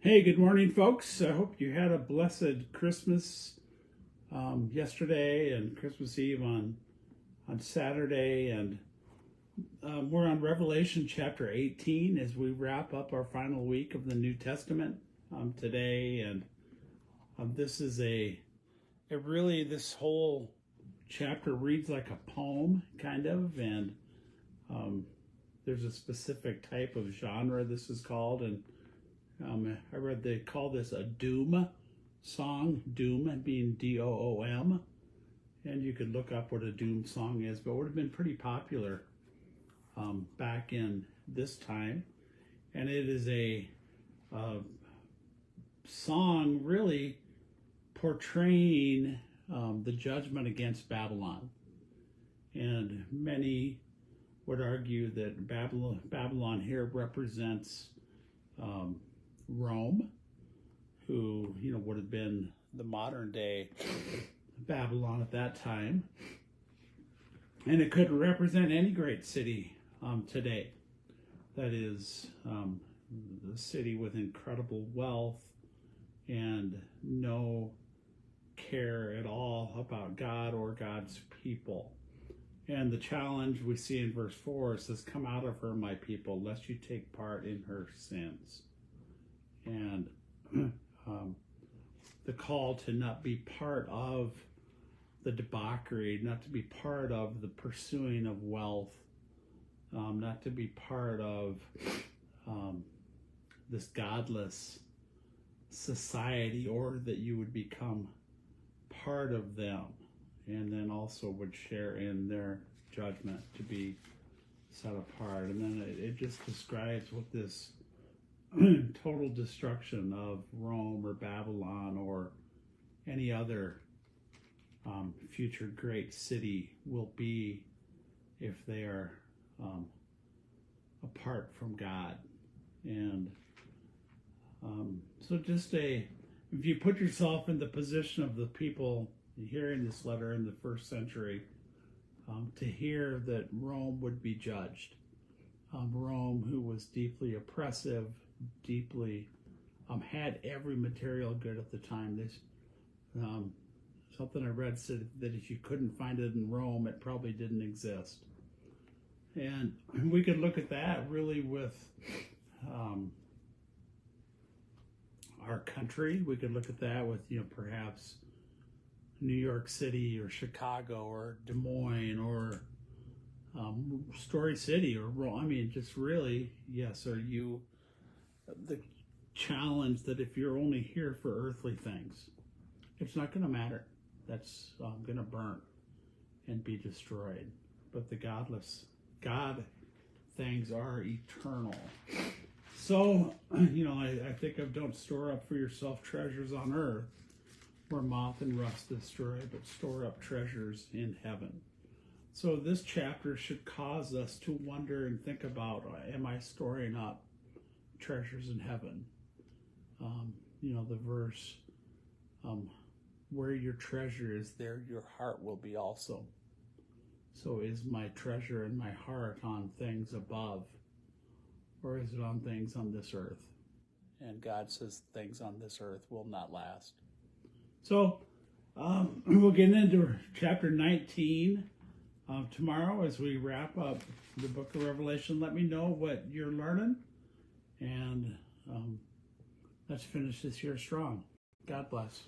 Hey, good morning, folks. I hope you had a blessed Christmas yesterday and Christmas Eve on Saturday. And we're on Revelation chapter 18 as we wrap up our final week of the New Testament today. And this is this whole chapter reads like a poem, kind of. And there's a specific type of genre this is called. And I read they call this a doom song, doom being DOOM, and you could look up what a doom song is, but it would have been pretty popular back in this time. And it is a song really portraying the judgment against Babylon. And many would argue that Babylon here represents Rome, who would have been the modern day Babylon at that time, and it could represent any great city today. That is the city with incredible wealth and no care at all about God or God's people. And the challenge we see in verse 4 says, "Come out of her, my people, lest you take part in her sins." And the call to not be part of the debauchery, not to be part of the pursuing of wealth, not to be part of this godless society, or that you would become part of them and then also would share in their judgment to be set apart. And then it just describes what this total destruction of Rome or Babylon or any other future great city will be if they are apart from God. And so if you put yourself in the position of the people hearing this letter in the first century, to hear that Rome would be judged, Rome, who was deeply oppressive, deeply had every material good at the time. This something I read said that if you couldn't find it in Rome, it probably didn't exist. And we could look at that really with our country. We could look at that with perhaps New York City or Chicago or Des Moines or Story City or Rome. I mean, just really, yes, are you the challenge that if you're only here for earthly things, it's not going to matter. That's going to burn and be destroyed. But the God things are eternal. So, I think of don't store up for yourself treasures on earth where moth and rust destroy, but store up treasures in heaven. So this chapter should cause us to wonder and think about, am I storing up treasures in heaven? The verse, where your treasure is, there your heart will be also. So is my treasure and my heart on things above, or is it on things on this earth? And God says things on this earth will not last. So we'll get into chapter 19 tomorrow as we wrap up the book of Revelation. Let me know what you're learning, and let's finish this year strong. God bless.